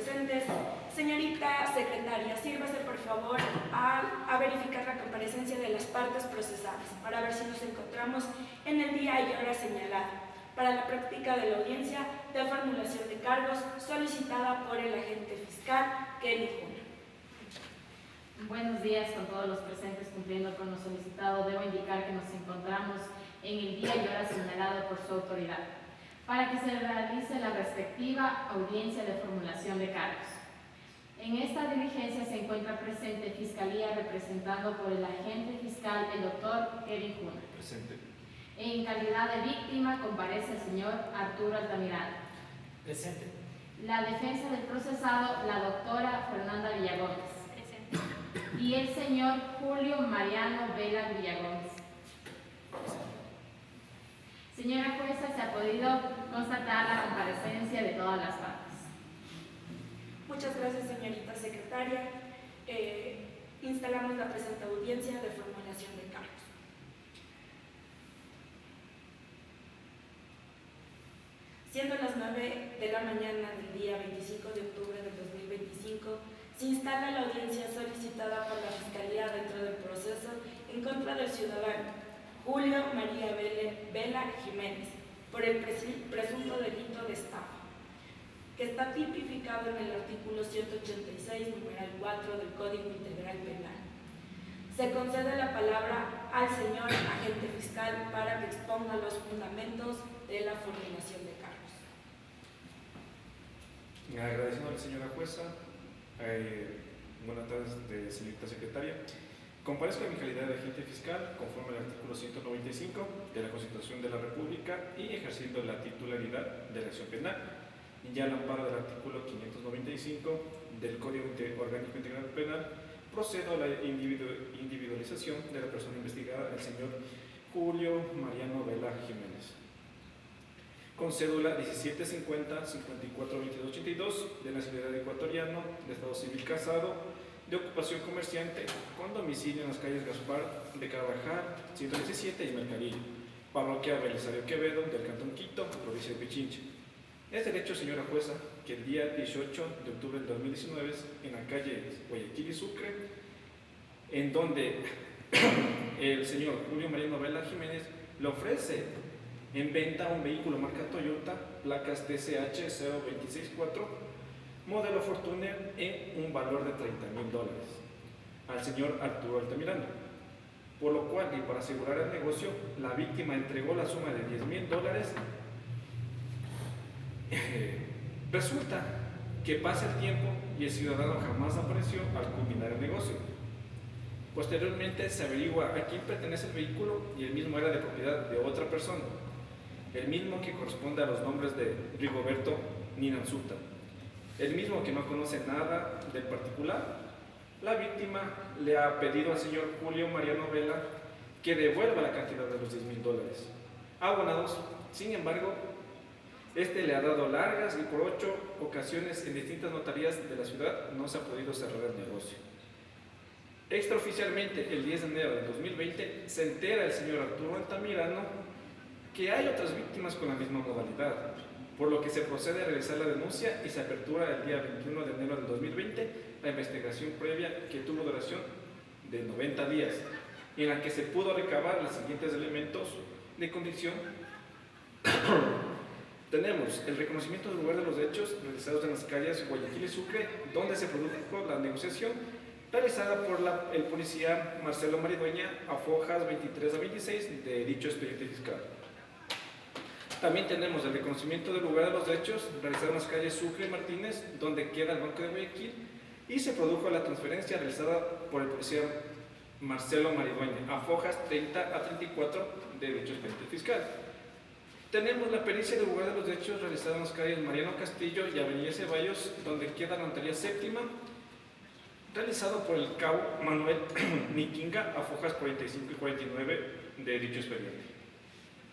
presentes. Señorita secretaria, sírvase por favor a verificar la comparecencia de las partes procesadas para ver si nos encontramos en el día y hora señalada para la práctica de la audiencia de formulación de cargos solicitada por el agente fiscal Kelly Juna. Buenos días con todos los presentes. Cumpliendo con lo solicitado, debo indicar que nos encontramos en el día y hora señalado por su autoridad para que se realice la respectiva audiencia de formulación de cargos. En esta diligencia se encuentra presente Fiscalía representado por el agente fiscal, el doctor Kelly Juna. Presente. En calidad de víctima comparece el señor Arturo Altamirano. Presente. La defensa del procesado, la doctora Fernanda Villagómez. Presente. Y el señor Julio Mariano Vela Villagómez. Señora jueza, se ha podido constatar la comparecencia de todas las partes. Muchas gracias, señorita secretaria. Instalamos la presente audiencia de formulación de cargos. Siendo las 9 de la mañana del día 25 de octubre del 2025, se instala la audiencia solicitada por la Fiscalía dentro del proceso en contra del ciudadano Julio María Vela Jiménez por el presunto delito de estafa, que está tipificado en el artículo 186, numeral 4 del Código Integral Penal. Se concede la palabra al señor agente fiscal para que exponga los fundamentos de la formulación de cargos. Agradeciendo a la señora jueza, buenas tardes, señorita secretaria. Comparezco en mi calidad de agente fiscal conforme al artículo 195 de la Constitución de la República y ejerciendo la titularidad de la acción penal. Ya al amparo del artículo 595 del Código Orgánico Integral Penal, procedo a la individualización de la persona investigada, el señor Julio Mariano Vela Jiménez, con cédula 1750-542282, de nacionalidad ecuatoriano, de estado civil casado, de ocupación comerciante, con domicilio en las calles Gaspar de Carvajal, 117 y Mercadillo, parroquia Belisario Quevedo, del Cantón Quito, provincia de Pichincha. Es derecho, señora jueza, que el día 18 de octubre del 2019, en la calle Guayaquil y Sucre, en donde el señor Julio Mariano Vela Jiménez le ofrece en venta un vehículo marca Toyota, placas TCH 0264, modelo Fortuner, en un valor de $30,000 al señor Arturo Altamirano, por lo cual, y para asegurar el negocio, la víctima entregó la suma de $10,000. Resulta que pasa el tiempo y el ciudadano jamás apareció al culminar el negocio. Posteriormente se averigua a quién pertenece el vehículo y el mismo era de propiedad de otra persona, el mismo que corresponde a los nombres de Rigoberto Ninanzuta, el mismo que no conoce nada del particular. La víctima le ha pedido al señor Julio Mariano Vela que devuelva la cantidad de los $10,000 abonados. Sin embargo, este le ha dado largas y por 8 ocasiones en distintas notarías de la ciudad no se ha podido cerrar el negocio. Extraoficialmente, el 10 de enero de 2020, se entera el señor Arturo Altamirano que hay otras víctimas con la misma modalidad, por lo que se procede a realizar la denuncia y se apertura el día 21 de enero del 2020 la investigación previa, que tuvo duración de 90 días, en la que se pudo recabar los siguientes elementos de convicción. Tenemos el reconocimiento del lugar de los hechos realizados en las calles Guayaquil y Sucre, donde se produjo la negociación realizada por el policía Marcelo Maridueña a fojas 23 a 26 de dicho expediente fiscal. También tenemos el reconocimiento del lugar de los hechos realizado en las calles Sucre y Martínez, donde queda el Banco de Guayaquil, y se produjo la transferencia realizada por el policía Marcelo Maridueña a fojas 30 a 34 de dicho expediente fiscal. Tenemos la pericia del lugar de los hechos realizada en las calles Mariano Castillo y Avenida Ceballos, donde queda la notaría séptima, realizado por el cabo Manuel Niquinga a fojas 45 y 49 de dicho expediente.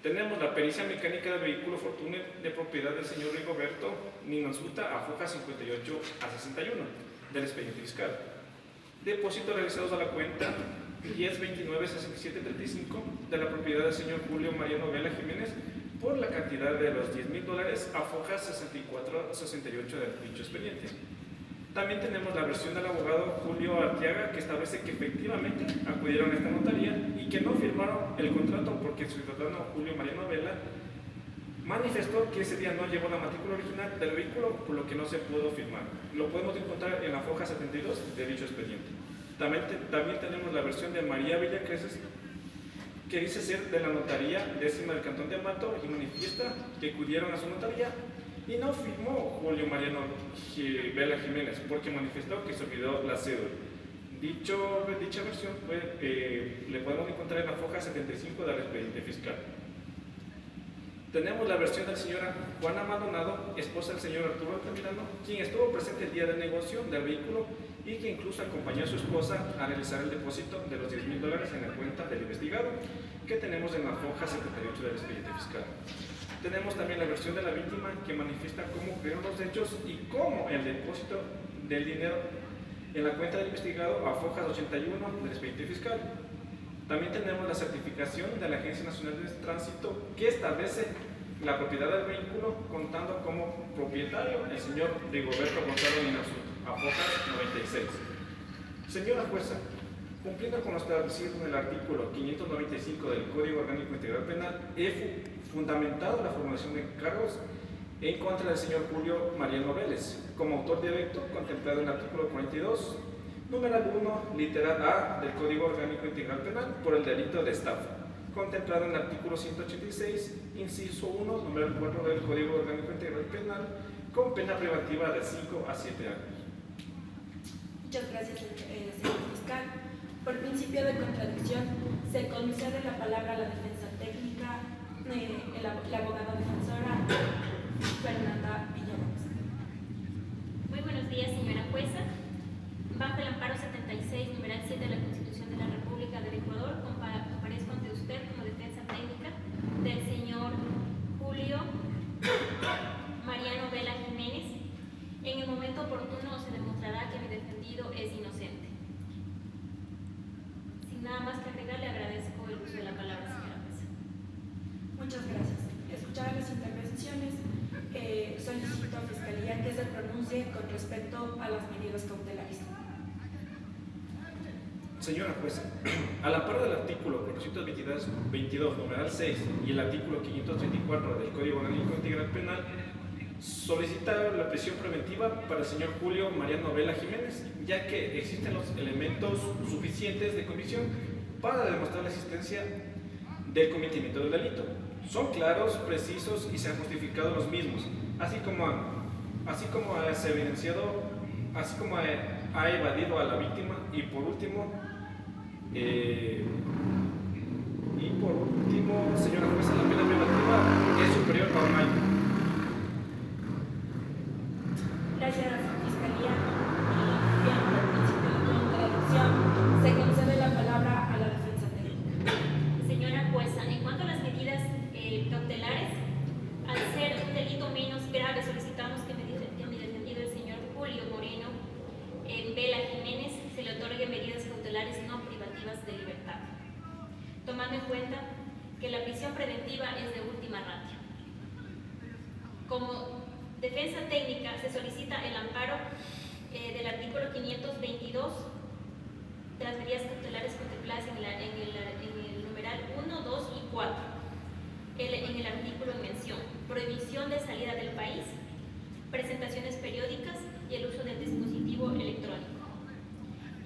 Tenemos la pericia mecánica del vehículo Fortuner de propiedad del señor Rigoberto Ninanzuta a fojas 58 a 61 del expediente fiscal. Depósitos realizados a la cuenta 1029-6735 de la propiedad del señor Julio Mariano Vela Jiménez por la cantidad de los $10,000 a fojas 64 a 68 del dicho expediente. También tenemos la versión del abogado Julio Arteaga, que establece que efectivamente acudieron a esta notaría y que no firmaron el contrato porque su ciudadano Julio Mariano Vela manifestó que ese día no llevó la matrícula original del vehículo, por lo que no se pudo firmar. Lo podemos encontrar en la foja 72 de dicho expediente. También tenemos la versión de María Villacreces, que dice ser de la notaría décima del Cantón de Ambato y manifiesta que acudieron a su notaría y no firmó Julio Mariano Vela Jiménez porque manifestó que se olvidó la cédula. Dicha versión le podemos encontrar en la foja 75 del expediente fiscal. Tenemos la versión de la señora Juana Maldonado, esposa del señor Arturo Altamirano, quien estuvo presente el día de negocio del vehículo y que incluso acompañó a su esposa a realizar el depósito de los $10,000 en la cuenta del investigado, que tenemos en la foja 78 del expediente fiscal. Tenemos también la versión de la víctima, que manifiesta cómo ocurrieron los hechos y cómo el depósito del dinero en la cuenta del investigado a foja 81 del expediente fiscal. También tenemos la certificación de la Agencia Nacional de Tránsito, que establece la propiedad del vehículo, contando como propietario el señor Rigoberto Gonzalo Linazu, a foja 96. Señora jueza, cumpliendo con lo establecido en el artículo 595 del Código Orgánico Integral Penal, he fundamentado la formulación de cargos en contra del señor Julio Mariano Vélez, como autor directo contemplado en el artículo 42, numeral 1, literal A del Código Orgánico Integral Penal, por el delito de estafa, contemplado en el artículo 186, inciso 1, numeral 4 del Código Orgánico Integral Penal, con pena privativa de 5 a 7 años. Muchas gracias, señor fiscal. Por principio de contradicción, se concede la palabra a la defensa técnica, la abogada defensora Fernanda Villalobos. Muy buenos días, señora jueza. Bajo el amparo 76, numeral 7 de la Constitución de la República del Ecuador, comparezco ante usted como defensa técnica del señor Julio Mariano Vela Jiménez. En el momento oportuno se demostrará que mi defendido es inocente. Sin nada más que agregar, le agradezco el uso de la palabra, señora jueza. Muchas gracias. Escuchadas las intervenciones, solicito a Fiscalía que se pronuncie con respecto a las medidas cautelares. Señora jueza, al amparo del artículo 422, numeral 6 y el artículo 534 del Código Orgánico Integral Penal, solicita la prisión preventiva para el señor Julio Mariano Vela Jiménez, ya que existen los elementos suficientes de convicción para demostrar la existencia del cometimiento del delito. Son claros, precisos y se han justificado los mismos, así como se ha evidenciado, así como ha evadido a la víctima y por último, señora jueza, la pena privativa es superior a un año. Gracias, Fiscalía. Y bien, por principio de contradicción, se concede la palabra a la defensa técnica. Señora jueza, en cuanto a las medidas cautelares, al ser un delito menos grave, solicitamos que mi defendido, el señor Julio Moreno Vela Jiménez, se le otorgue medidas cautelares no privativas de libertad, tomando en cuenta que la prisión preventiva es de última ratio. Como defensa técnica se solicita el amparo del artículo 522 de las medidas cautelares contempladas en el numeral 1, 2 y 4. En el artículo en mención, prohibición de salida del país, presentaciones periódicas y el uso del dispositivo electrónico.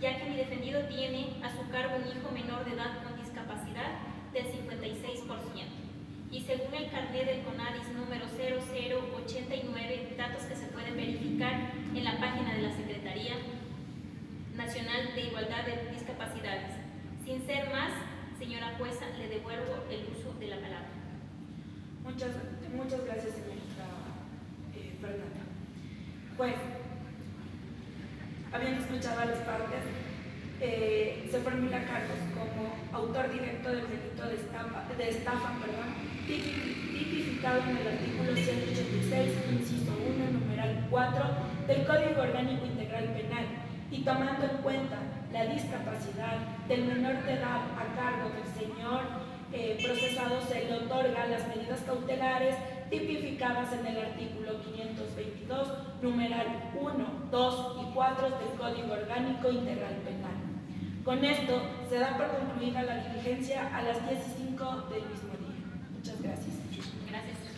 Ya que mi defendido tiene a su cargo un hijo menor de edad con discapacidad del 56%. Y según el carnet del CONADIS número 0089, datos que se pueden verificar en la página de la Secretaría Nacional de Igualdad de Discapacidades. Sin ser más, señora jueza, le devuelvo el uso de la palabra. Muchas gracias, señorita Fernanda. Pues, habiendo escuchado a las partes, se formula cargos como autor directo del delito de estafa, tipificado en el artículo 186, inciso 1, numeral 4 del Código Orgánico Integral Penal, y tomando en cuenta la discapacidad del menor de edad a cargo del señor procesado, se le otorga las medidas cautelares tipificadas tipificadas en el artículo 522, numeral 1, 2 y 4 del Código Orgánico Integral Penal. Con esto se da por concluida la diligencia a las 10:05 del mismo día. Muchas gracias. Gracias.